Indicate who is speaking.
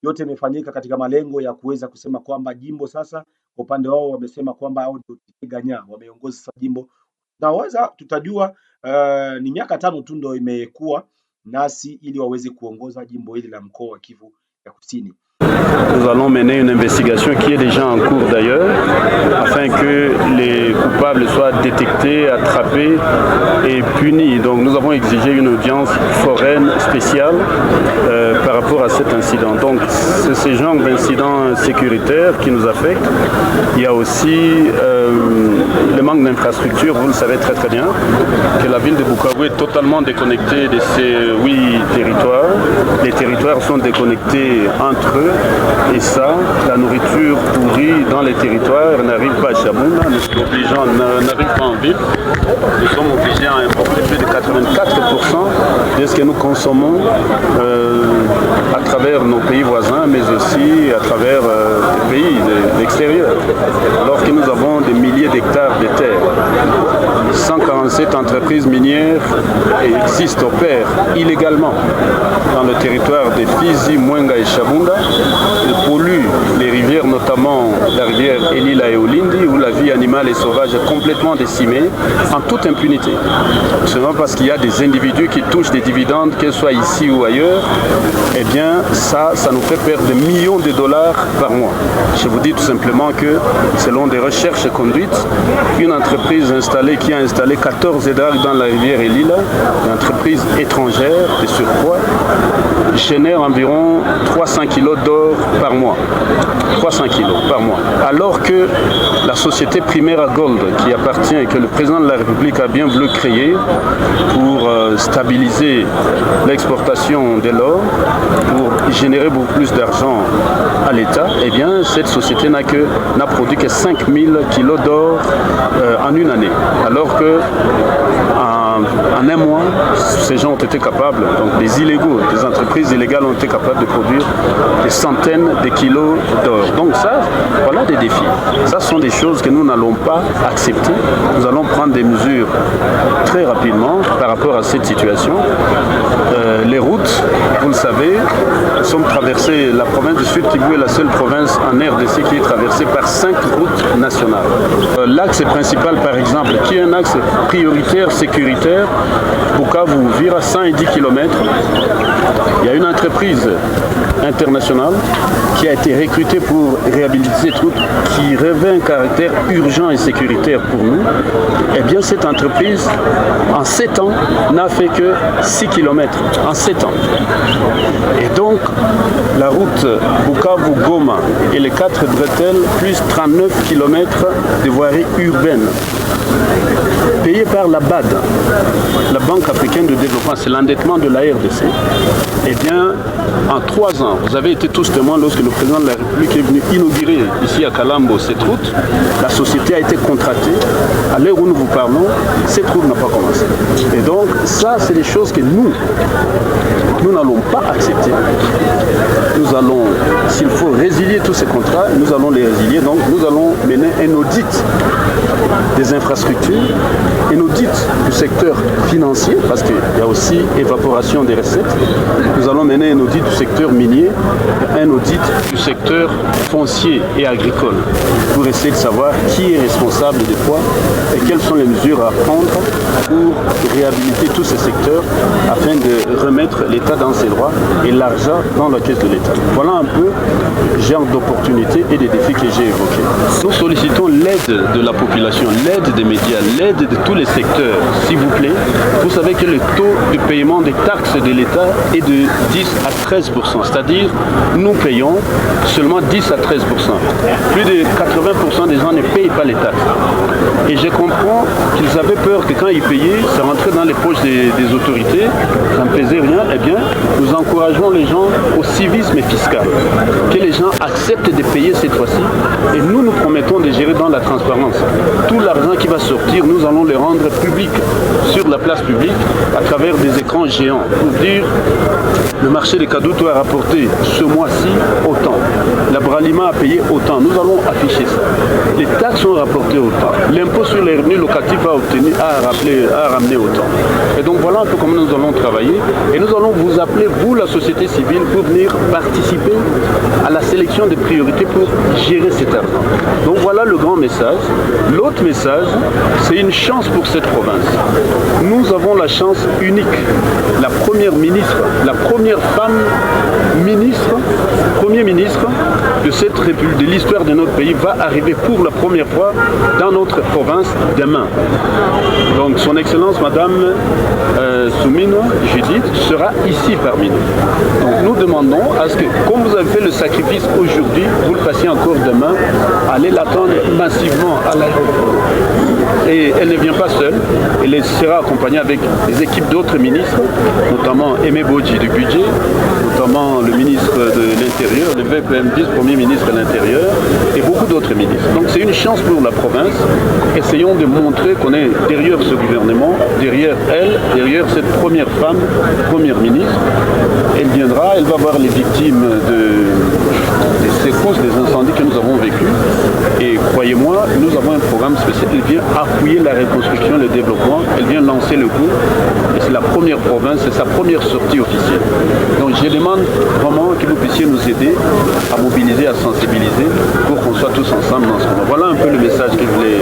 Speaker 1: yote imefanyika katika malengo ya kuweza kusema kwamba jimbo sasa kwa upande wao wamesema kwamba hao ndio Ganya wameongoza sasa jimbo na tutajua ni miaka 5 tu ndio imekuwa nasi ili waweze kuongoza jimbo hili la mkoa wa Kivu ya Kusini.
Speaker 2: Nous allons mener une investigation qui est déjà en cours d'ailleurs, afin que les coupables soient détectés, attrapés et punis. Donc nous avons exigé une audience foraine spéciale par rapport à cet incident. Donc c'est ce genre d'incident sécuritaire qui nous affecte. Il y a aussi le manque d'infrastructures. Vous le savez très très bien que la ville de Bukavu est totalement déconnectée de ces 8 territoires. Les territoires sont déconnectés entre eux. Et ça, la nourriture pourrie dans les territoires n'arrive pas à Shabunda, n'arrive pas en ville. Nous sommes obligés à importer plus de 84% de ce que nous consommons à travers nos pays voisins, mais aussi à travers les pays de l'extérieur. Alors que nous avons des milliers d'hectares de terre. 147 entreprises minières existent, opèrent illégalement dans le territoire de Fizi, Mwenga et Shabunda. Ils polluent les rivières, notamment la rivière Elila et Olindi, où la vie animale et sauvage est complètement décimée, en toute impunité. Seulement parce qu'il y a des individus qui touchent des dividendes, qu'elles soient ici ou ailleurs, eh bien ça nous fait perdre des millions de dollars par mois. Je vous dis tout simplement que, selon des recherches conduites, une entreprise qui a installé 14 édracs dans la rivière Elila, une entreprise étrangère de surpoids, génère environ 300 kilos d'or par mois. 300 kilos par mois. Alors que la société Primera Gold, qui appartient et que le président de la République a bien voulu créer pour stabiliser l'exportation de l'or, pour générer beaucoup plus d'argent à l'État, eh bien cette société n'a produit que 5000 kilos d'or en une année. Alors que en un mois, ces gens ont été capables, donc des illégaux, des entreprises illégales ont été capables de produire des centaines de kilos d'or. Donc ça, voilà des défis. Ça sont des choses que nous n'allons pas accepter. Nous allons prendre des mesures très rapidement par rapport à cette situation. Les routes, vous le savez, sont traversées. La province du Sud Kivu est la seule province en RDC qui est traversée par 5 routes nationales. L'axe principal, par exemple, qui est un axe prioritaire, sécuritaire, Bukavu-Uvira, 110 km. Il y a une entreprise internationale qui a été recrutée pour réhabiliter cette route qui revêt un caractère urgent et sécuritaire pour nous. Eh bien, cette entreprise, en 7 ans, n'a fait que 6 km. En 7 ans. Et donc, la route Bukavu-Goma et les 4 bretelles, plus 39 km de voirie urbaine, payée par la BAD, la Banque africaine de développement, c'est l'endettement de la RDC. Eh bien, en 3 ans, vous avez été tous témoins lorsque le président de la République est venu inaugurer ici à Kalambo cette route. La société a été contractée. À l'heure où nous vous parlons, cette route n'a pas commencé. Et donc, ça, c'est des choses que nous n'allons pas accepter. Nous allons, s'il faut résilier tous ces contrats, nous allons les résilier. Donc, nous allons mener un audit des infrastructures, un audit du secteur financier, parce qu'il y a aussi évaporation des recettes. Nous allons mener un audit du secteur minier, un audit du secteur foncier et agricole, pour essayer de savoir qui est responsable de quoi et quelles sont les mesures à prendre pour réhabiliter tous ces secteurs afin de remettre l'État dans ses droits et l'argent dans la caisse de l'État. Voilà un peu le genre d'opportunités et des défis que j'ai évoqués. Nous sollicitons l'aide de la population, l'aide des médias, l'aide de tous les secteurs, s'il vous plaît. Vous savez que le taux de paiement des taxes de l'État est de 10 à 13%, c'est-à-dire nous payons seulement 10 à 13%. Plus de 80% des gens ne payent pas les taxes. Et je comprends qu'ils avaient peur que quand ils payaient, ça rentrait dans les poches des autorités, ça ne pesait rien. Eh bien, nous encourageons les gens au civisme fiscal, que les gens acceptent de payer cette fois-ci, et nous promettons de gérer dans la transparence. Tout l'argent qui va sortir, nous allons le rendre public sur la place publique à travers des écrans géants pour dire le marché des Kadutu a rapporté ce mois-ci autant, la Bralima a payé autant. Nous allons afficher ça. les taxes sont rapportées autant. L'impôt sur les revenus locatifs a ramené autant. Et donc voilà un peu comment nous allons travailler. Et nous allons vous appeler, vous, la société civile, pour venir participer à la sélection des priorités pour gérer cet argent. Donc voilà le grand message. L'autre message, c'est une chance pour cette province. Nous avons la chance unique. La première ministre, la première femme ministre, premier ministre de cette république, de l'histoire de notre pays, va arriver pour la première fois dans notre province demain. Donc son Excellence Madame Soumine Judith sera ici parmi nous. Donc nous demandons à ce que, comme vous avez fait le sacrifice aujourd'hui, vous le fassiez encore demain, allez l'attendre massivement à l'aéroport. Et elle ne vient pas seule, elle sera accompagnée avec des équipes d'autres ministres, notamment Aimé Bodji du budget, notamment le ministre de l'Intérieur, le VPM vice-premier ministre de l'Intérieur, et beaucoup d'autres ministres. Donc c'est une chance pour la province. Essayons de montrer qu'on est derrière ce gouvernement, derrière elle, derrière cette première femme, première ministre. Elle viendra, elle va voir les victimes des secousses, des incendies que nous avons vécus. Et croyez-moi, nous avons un programme spécial. Elle vient appuyer la reconstruction, le développement. Elle vient lancer le coup. Et c'est la première province, c'est sa première sortie officielle. Donc je demande vraiment que vous puissiez nous aider à mobiliser, à sensibiliser pour qu'on soit tous ensemble dans ce moment. Voilà un peu le message que je voulais